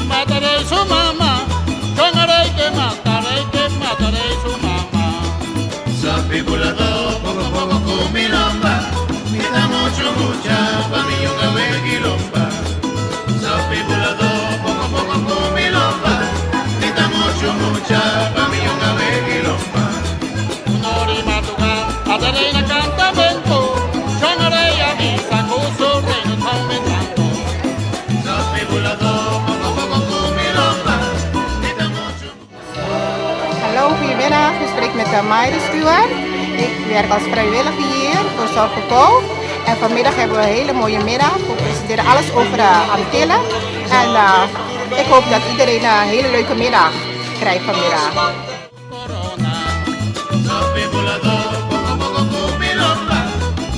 mataré su mamá. Con haré que mataré su mamá. Some people are poco poco con mi lomba. Nita mucho mucha pa mi yunga wegi lomba. Some people are poco poco con mi lomba. Nita mucho mucha pa mi yunga wegi lomba. Unori matuga adaré na cantamento. Con haré avisa cuso reino aumentando. Some people are poco poco con mi lomba. Nita mucho. Hallo, goedemiddag. U spreekt met Mayre Stuart. Ik werk als vrijwilliger hier voor Zorgverkoop. En vanmiddag hebben we een hele mooie middag. We presenteren alles over Antillen. En ik hoop dat iedereen een hele leuke middag krijgt vanmiddag. Corona. Some people are poco poco con mi lomba.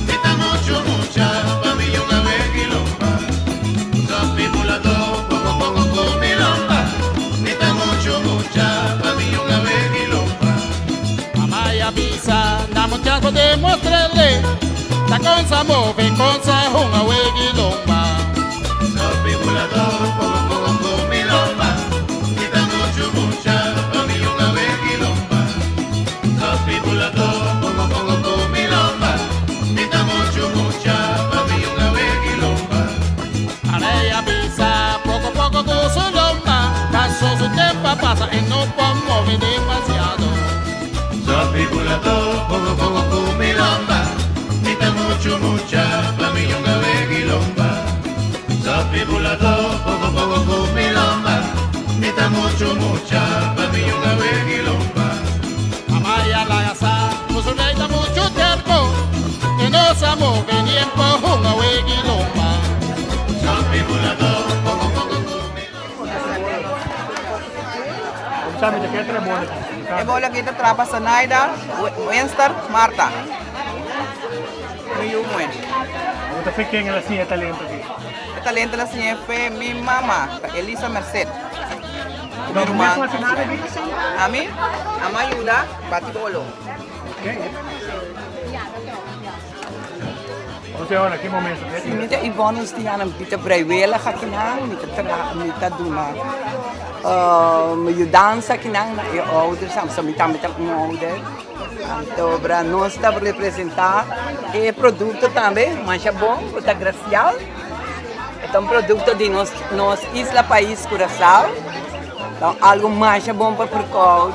Nita mucho mucha pa mi yunga wegi lomba. Some people are poco poco con mi lomba. Nita mucho mucha pa mi yunga wegi lomba. Amaya visa, na muchas podemos mostrarle. La cosa move, cosa hunga wegi lomba. Some people are poco poco con mi lomba. Nita mucho mucha pa mi yunga wegi lomba. Some people are poco poco con mi lomba. Nita mucho mucha pa mi yunga wegi lomba. Amaya visa, poco con su lomba. Pasó su tiempo pasa y no puedo mover demasiado. Some people are poco poco con mi lomba. Nita mucho mucha pa mi yunga wegi lomba. Some people are poco poco con mi lomba. Nita mucho mucha pa mi yunga wegi lomba. Amaya la gasa, pues leita mucho tiempo. Que no se mueve ni en hunga wegi lomba. Some people are poco poco con mi Ebola kita trapa sa Naida, Winster, Marta. Mayumwen. Você fez quem ela tinha talento aqui? Talento na sinha foi minha mama, Elisa Merced. Não começa a assinar aqui? Ami, ama Yuda, Batibolo. Você olha, que momento, né? Minta Ivone Stiana, minta vrijwillig kinang, minta duma. Mudança kinang na ouder, sa minta ouder. Então, para nós está representar e produto também, mancha bom, está gracial. Então, produto de nós isla país Curaçao. Então, algo mancha bom para percol.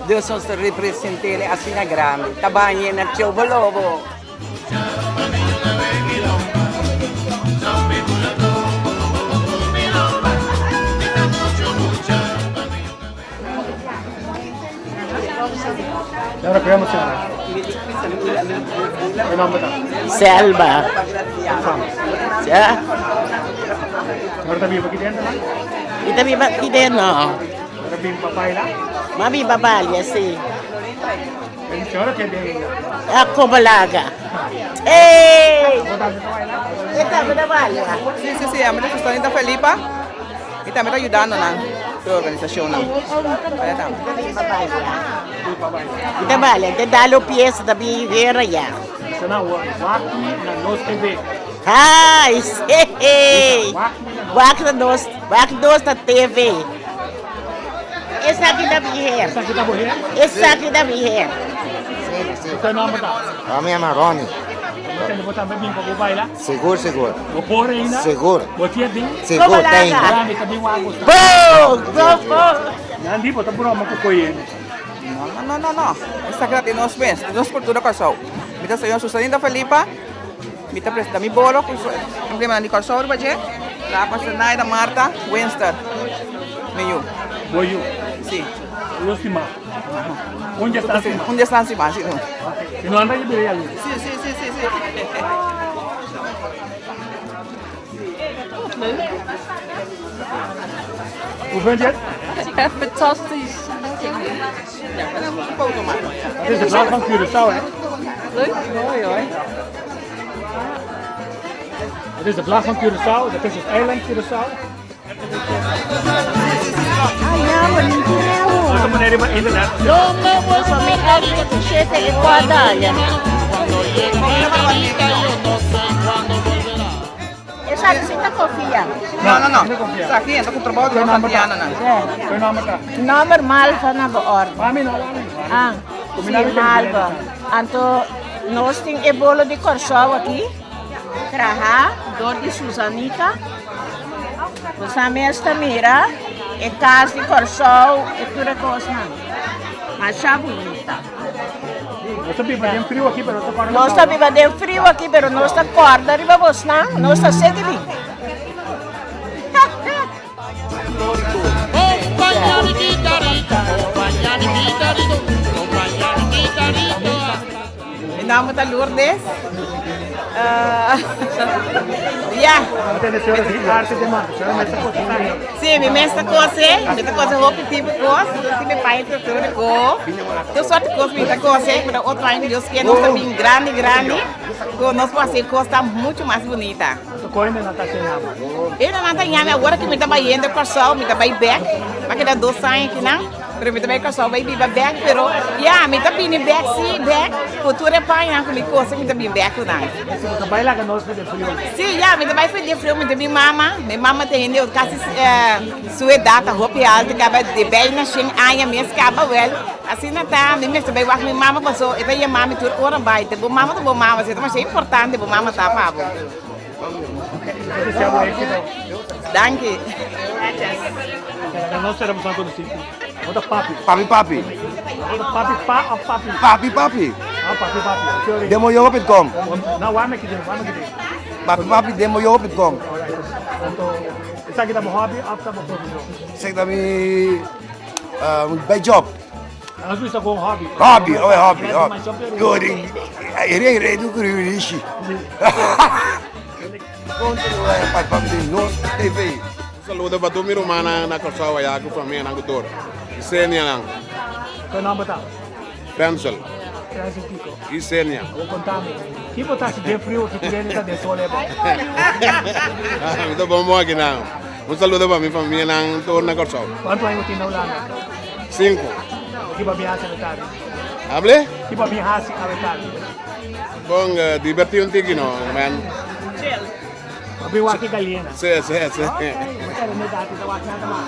Deus nos representa assim na grande. Tabanha na Chobo Lobo. Ahora pegamos a Selva. Ya. Ahora también aquí dentro, ¿no? Kita bi bakti din no. Ahora bien papay na. Mami babalya si. Ahora que bien. Ako balaga. Eh! Ita babalya. Sí, a mí me está en Felipa y también ayudando a la organización. Kita balya. Kita dalo piyesa tabi hera ya. Sana waki na nos TV. Hi! Hey! Wak nos na TV. Esa kita biher. Essa aqui tá morrendo? Esa kita biher. Seu nome tá? A minha Marrone. Você não botar bem para o baile lá? Seguro, seguro. O porra ainda? Seguro. Você tem? Seguro, tem. Grande também o água. Não, tipo, tá por uma coisa. No. Esta que de nos ves, de nos cultura Corsao. Mita sa yung susanin da Felipa. Mita presenta mi bolo, emblema ni Corsao ba je? Tapos sa Naida Marta, Winster. Meio. Boyu. Sí. Los Cima. Onde está Cima? Un día están encima, sí. E não anda de beira ali. Sí. Hoe vind je het? Ja, fantastisch. Het is de vlag van Curaçao, hè? Leuk, mooi hoor. Het is de vlag van Curaçao, dat is het eiland Curaçao. Ito mo na rin ang internet. No me voy a mirar que te chete e guardalha. Cuando llegue mi abuelita, yo no sé cuándo volverá. Es masyado sing confia. Não. Isso aqui entra com o trabalho de uma Santiana, não. Qual nome tá? Number Malva na boor. Mami, não. Ah, sim, Malva. Anto, nós tem e bolo de corsol aqui. Traha, dor de Susanica. Você mesmo mira, e casa de corsol, e tudo coisa. Mas já bonita. Nós estamos bem frio aqui, pero está correndo. Nós estamos bem frio aqui, pero nós está corda riba vos não, nós está sede ali. Compañani guitarrita, compañani guitarrito, compañani guitarrito. Meu nome é Lourdes. Yeah. Tem a senhora de arte de mão, a senhora mestra cozinha. Sim, me mestra coisa roupa tipo coisa, que me pai tudo co. Eu só te coisa, me coisa, para outro ano Deus que nós também grande, que nós fazer coisa tá muito mais bonita. Tô correndo na taxa não. Eu não tenho agora que me tá indo com o sol, me tá back, mas que dá 2 anos aqui não. Pero me também com o sol vai viver back, pero yeah, me tá vindo back, sim, back. Futuro pai não comigo coisa, me tá vindo back não. Você trabalha lá que nós fazemos frio. Sim, já, me também foi de frio, me também minha mama tem ainda quase sua data, roupa alta, acaba de bem na China, aí mesmo acaba well. Assim não tá, me também vai minha mama passou, e daí a mama tudo ora vai, te bom mama, você também é importante, bom mama tá pavo. Você se abre aqui. Danke. Nós seremos lá todo sítio. Outra papi. Papi. Outra papi pa ou papi. Papi. Ah, papi. Demo yo opit kom. Não, vamos aqui. Papi, demo yo opit kom. Então, isso aqui tá meu hobby, after meu profissão. Zeg dat we bij job. Nós vamos com hobby. Hobby. Good. Hier doe ik er ishi. Papi, nos TV. Saludo para tu miro mana na Corsawa ya ku família na Gutor. Isenia lang. Qual nome tá? Pencil. Francisco. Isenia. Vou contar me. Que botar se bem frio que tiver nessa de sol é bom. Muito bom aqui não. Saludo para minha família na Gutor na Corsawa. Quanto aí você na Holanda? 5. Que vai viajar a metade? Hable? Que vai viajar a metade? Bom, divertir um tiquinho, man. Chill. Abrir aqui galinha. Sim. Quero me dar essa vaca mais.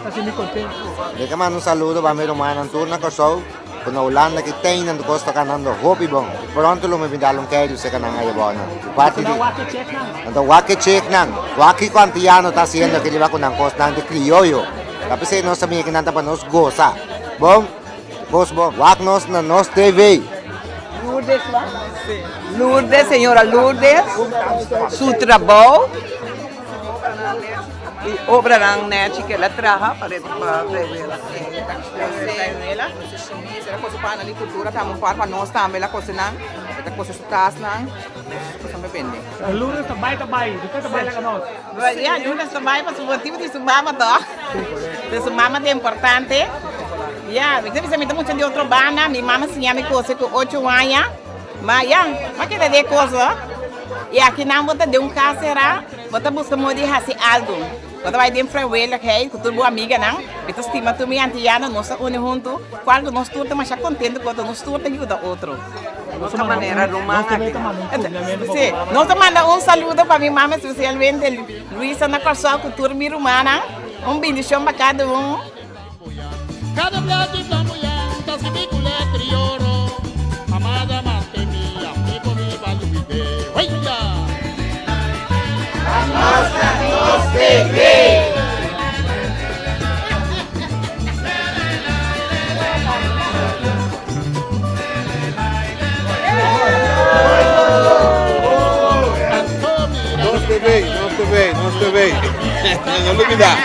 Tá sendo contente. Leka man un saludo para mi romana tour na Kosovo. Kung na Holanda que tem na costa kanando hopi bom. Pronto lo me bidalong kayo sa kanang ayabona. Pati di. Ando wake check nang. Wake ko antiano ta siendo que liba ko nang costa nang de criollo. Tapos no sa mi kinanta pa nos goza. Bom. Bom. Wak nos na nos TV. Lourdes lá? Sim. Lourdes, senhora Lourdes, seu trabalho e obra na net que ela traga para ela. Será coisa para ali cultura, tá muito para nós também, ela coisa não, ela coisa sutas não, coisa me pende. Lourdes também. Você trabalha com nós. Yeah, Lourdes também, mas o motivo de sua mama tá. De sua mama é importante. Yeah, você me muito de outra banda, minha mama se chama coisa com 8 anos. Mas mas que de coisa. E aqui não bota de caseira, bota busca modificar algo. Quando vai de frauela, que com tua boa amiga não, então estima tu minha antiana, nós une junto, quando nós tudo mas já contente quando nós tudo ajuda outro. Outra maneira romântica. Sim, nós manda saludo para minha mama, especialmente Luísa na Corsawa, cultura mirumana, bendição para cada Cada plato de flamboyant, das que picule trioro, amada mante mia, pico viva lubide. Oia! A nossa TV! Nos TV. Não olvidar.